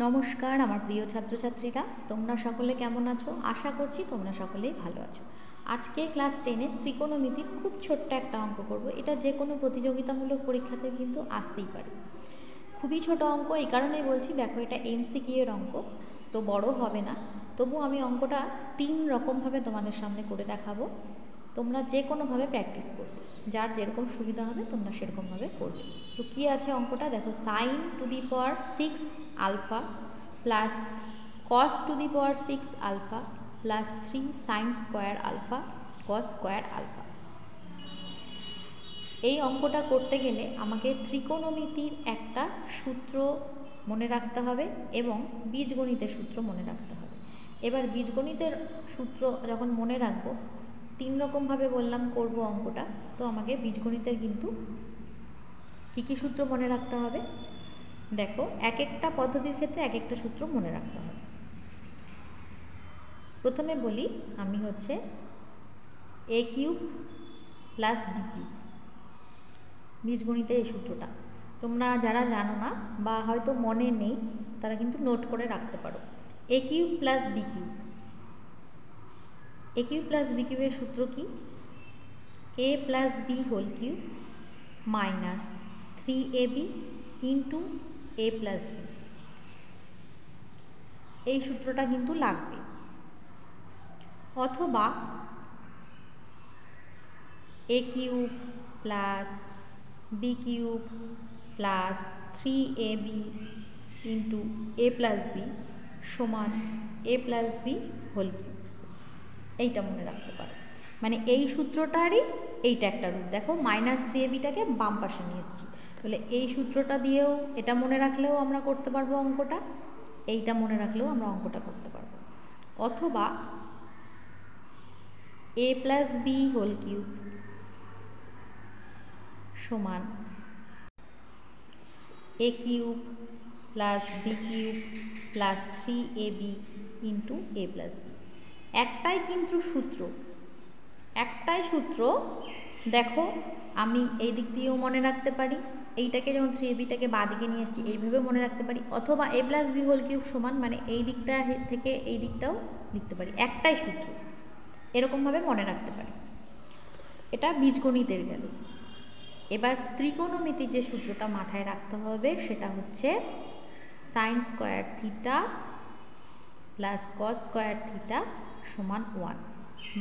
নমস্কার আমার প্রিয় ছাত্রছাত্রীরা, তোমরা সকলে কেমন আছো? আশা করছি তোমরা সকলেই ভালো আছো। আজকে ক্লাস 10-এ ত্রিকোণমিতির খুব ছোট্ট একটা অঙ্ক করব। এটা যে কোনো প্রতিযোগিতামূলক পরীক্ষাতে কিন্তু আসতেই পারে। খুবই ছোট অঙ্ক, এই কারণেই বলছি, দেখো এটা এমসিকিউ এর অঙ্ক, তো বড় হবে না। তবু আমি অঙ্কটা 3 রকমভাবে তোমাদের সামনে করে দেখাবো। তোমরা যে কোনোভাবে প্র্যাকটিস করবে, যার যেরকম সুবিধা হবে তোমরা সেরকমভাবে করবে। তো কী আছে অঙ্কটা দেখো, sine to the power 6 alpha plus cos to the power 6 alpha plus 3 sine square alpha cos square alpha. এই অঙ্কটা করতে গেলে আমাকে ত্রিকোণমিতির একটা সূত্র মনে রাখতে হবে এবং বীজগণিতের সূত্র মনে রাখতে হবে। এবার বীজগণিতের সূত্র যখন মনে রাখবো, 3 রকমভাবে বললাম করব অঙ্কটা, তো আমাকে বীজগণিতের কিন্তু কী কী সূত্র মনে রাখতে হবে দেখো, এক একটা পদ্ধতির ক্ষেত্রে এক একটা সূত্র মনে রাখতে হবে। প্রথমে বলি আমি হচ্ছে এ কিউব প্লাস বি কিউব, বীজগণিতের এই সূত্রটা তোমরা যারা জানো না বা হয়তো মনে নেই তারা কিন্তু নোট করে রাখতে পারো। A cube plus b cube, a cube plus b কিউবের সূত্র কি? A plus b whole cube minus 3ab into a plus b. এই সূত্রটা কিন্তু লাগবে। অথবা a cube plus b cube plus 3ab into a plus b সমান a plus b whole cube, এইটা মনে রাখতে পারো। মানে এই সূত্রটারই এইটা একটা রূপ। দেখো মাইনাস 3abটাকে বাম পাশে নিয়ে এসেছি, তাহলে এই সূত্রটা দিয়েও এটা মনে রাখলেও আমরা করতে পারবো অঙ্কটা, এইটা মনে রাখলেও আমরা অঙ্কটা করতে পারবো। অথবা a plus b whole cube সমান a cube plus b cube plus 3ab into a plus b. একটাই কিন্তু সূত্র, একটাই সূত্র। দেখো আমি এই দিক দিয়েও মনে রাখতে পারি, এইটাকে যেমন 3abটাকে বাঁ দিকে নিয়ে এসেছি এইভাবে মনে রাখতে পারি। অথবা a plus b whole cube সমান মানে এই দিকটা থেকে এই দিকটাও লিখতে পারি, একটাই সূত্র, এরকমভাবে মনে রাখতে পারি। এটা বীজগণিতের গেল। এবার ত্রিকোণমিতির যে সূত্রটা মাথায় রাখতে হবে সেটা হচ্ছে sine square theta plus cos square theta সমান 1,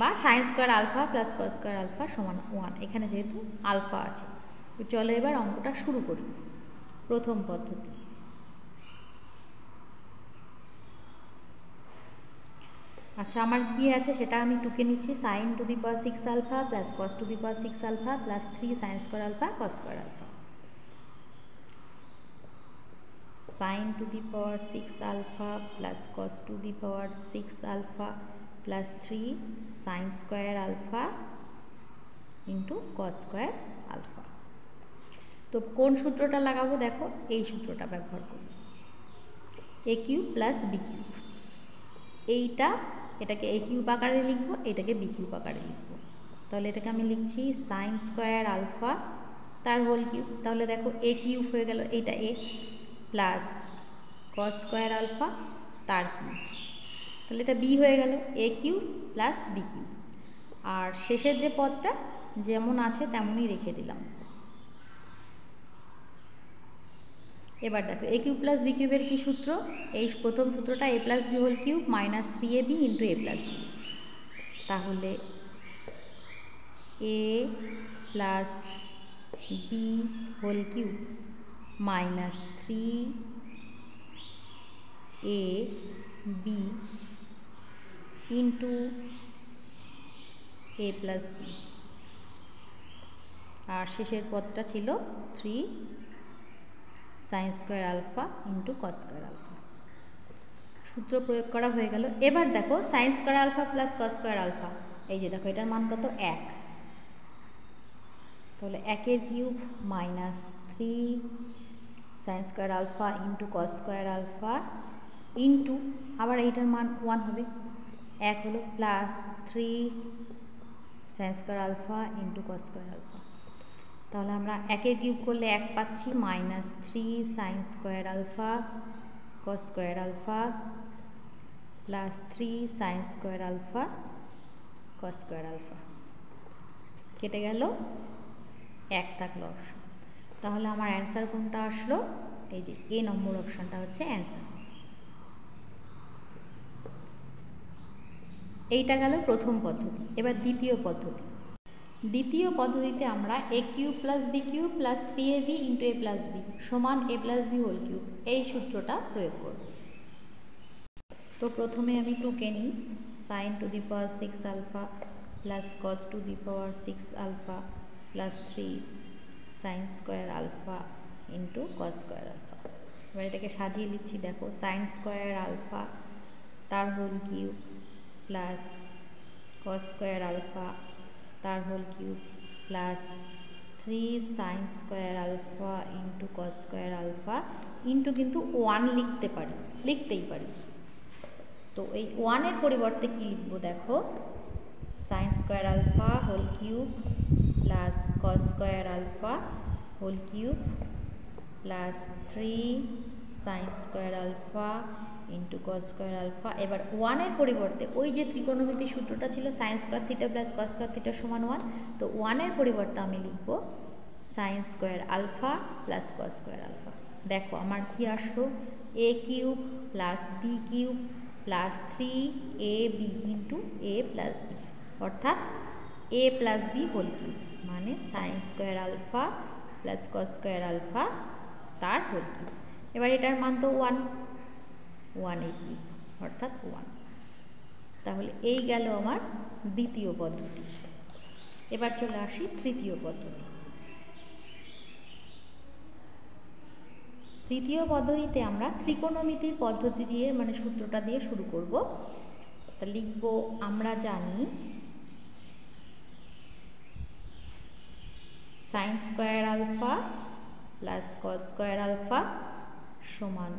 বা sine square alpha plus cos square alpha সমান 1, এখানে যেহেতু আলফা আছে। তো চলো এবার অঙ্কটা শুরু করি। প্রথম পদ্ধতি, আচ্ছা আমার কি আছে সেটা আমি টুকে নিচ্ছি। Sine to the power 6 alpha plus cos to the power 6 alpha plus 3 sine square alpha cos square alpha. Sine to the power 6 alpha plus cos to the power 6 alpha plus 3 sine square alpha into cos square alpha. তো কোন সূত্রটা লাগাবো? দেখো এই সূত্রটা ব্যবহার করব, a cube plus b cube. এটাকে এ কিউব আকারে লিখবো, এটাকে বি কিউব আকারে লিখবো। তাহলে এটাকে আমি লিখছি সাইন স্কোয়ার আলফা তার হোল কিউব, তাহলে দেখো এ কিউব হয়ে গেল, এইটা এ, প্লাস কস স্কোয়ার আলফা তার কিউব, তাহলে এটা বি হয়ে গেল, এ কিউব প্লাস বি কিউব। আর শেষের যে পদটা যেমন আছে তেমনই রেখে দিলাম। এবার দেখো এ কিউব প্লাস বি কিউবের কী সূত্র? এই প্রথম সূত্রটা a plus b whole cube minus 3ab into a plus b. তাহলে a plus b whole cube minus 3ab into a plus b, আর শেষের পদটা ছিল 3 sine square alpha into cos square alpha. সূত্র প্রয়োগ করা হয়ে গেল। এবার দেখো sine square alpha plus cos square alpha, এই যে দেখো এটার মান কত? 1, তাহলে 1-এর cube minus 3 sine square alpha into cos square alpha into আবার এইটার মান 1 হবে, 1 হলো, plus 3 sine square alpha into cos square alpha. তাহলে আমরা 1-এর কিউব করলে 1 পাচ্ছি, minus 3 sine square alpha cos square alpha plus 3 sin square alpha cos square alpha কেটে গেল, 1 থাকলো অপশন। তাহলে আমার অ্যান্সার কোনটা আসলো? এই যে এ নম্বর অপশনটা হচ্ছে অ্যান্সার। এইটা গেল প্রথম পদ্ধতি। এবার দ্বিতীয় পদ্ধতি। দ্বিতীয় পদ্ধতিতে আমরা a cube plus b cube plus 3ab into a plus b সমান a plus b whole cube এই সূত্রটা প্রয়োগ করব। তো প্রথমে আমি 2কে নিই, sin to the power 6 alpha plus cos to the power 6 alpha plus 3 sin square alpha into cos square alpha. এবার এটাকে সাজিয়ে লিখছি, দেখো sin স্কোয়ার আলফা তার whole cube plus cos square alpha তার whole cube plus 3 sin square alpha into cos square alpha into কিন্তু 1 লিখতেই পারি। তো এই 1 এর পরিবর্তে কি লিখবো দেখো, sin square alpha whole cube plus cos square alpha whole cube plus 3 sin square alpha into cos square alpha. এবার 1 এর পরিবর্তে ওই যে ত্রিকোণমিতির সূত্রটা ছিল sin square theta plus cos square theta সমান 1, তো 1 এর পরিবর্তে আমি লিখব sin square alpha plus cos square alpha. দেখো আমার কি আসলো, a cube plus b cube plus 3ab into a plus b, অর্থাৎ a plus b whole cube মানে sin square alpha plus cos square alpha তার হোল কিউব। এবার এটার মান তো 1 অর্থাৎ 1। তাহলে এই গেল আমার দ্বিতীয় পদ্ধতি। এবার চলে আসি তৃতীয় পদ্ধতি। তৃতীয় পদ্ধতিতে আমরা ত্রিকোণমিতির পদ্ধতি দিয়ে মানে সূত্রটা দিয়ে শুরু করব। তা লিখব, আমরা জানি sin square alpha plus cos square alpha সমান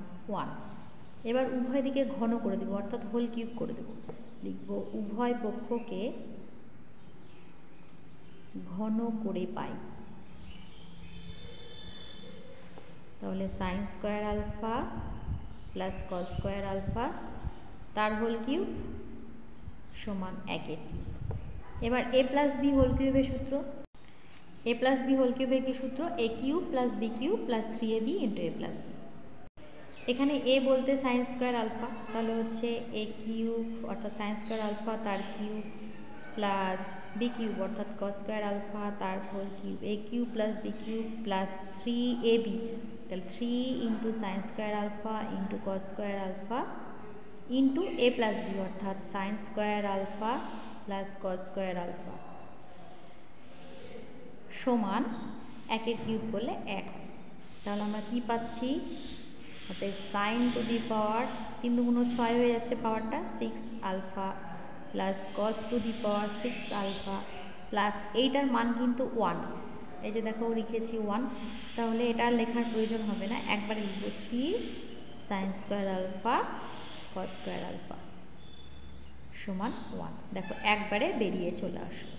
1। এবার উভয় দিকে ঘন করে দেব অর্থাৎ হোল কিউব করে দেব। লিখব উভয় পক্ষকে ঘন করে পাই। তাহলে sin square alpha plus cos square alpha তার হোল কিউব সমান 1 এর কিউব। এবার a প্লাস বি হোল কিউবের সূত্র, a প্লাস বি হোল কিউবের কি সূত্র, a cube plus b cube plus 3ab into a plus b. এখানে a বলতে sin স্কোয়ার আলফা, তাহলে হচ্ছে a কিউব অর্থাৎ sin স্কোয়ার আলফা তার কিউব প্লাস বি কিউব অর্থাৎ cos স্কোয়ার আলফা তার whole cube, a cube plus b cube plus 3ab, তাহলে 3 into sin square alpha into cos square alpha into a plus b অর্থাৎ sin square alpha plus cos square alpha সমান 1 এর cube করলে 1। তাহলে আমরা কি পাচ্ছি, অতএব sin টু দি পাওয়ার 3 দুগুণ 6 হয়ে যাচ্ছে পাওয়ারটা 6 alpha plus cos to the power 6 alpha plus এইটার মান কিন্তু 1, এই যে দেখো লিখেছি 1, তাহলে এটা লেখার প্রয়োজন হবে না, একবারে লিখব 3 sin square alpha cos square alpha সমান 1। দেখো একবারে বেরিয়ে চলে আসলো।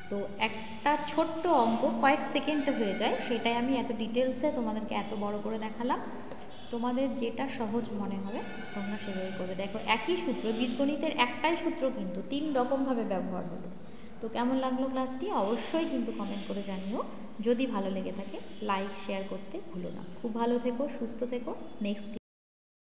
তো একটা ছোট্ট অঙ্ক কয়েক সেকেন্ডে হয়ে যায়, সেটাই আমি এত ডিটেলসে তোমাদেরকে এত বড় করে দেখালাম। তোমাদের যেটা সহজ মনে হবে তোমরা সেভাবে করবে। দেখো একই সূত্র, বীজগণিতের একটাই সূত্র কিন্তু 3 রকমভাবে ব্যবহার হলো। তো কেমন লাগলো ক্লাসটি অবশ্যই কিন্তু কমেন্ট করে জানিও। যদি ভালো লেগে থাকে লাইক শেয়ার করতে ভুলো না। খুব ভালো থেকো, সুস্থ থেকো। নেক্সট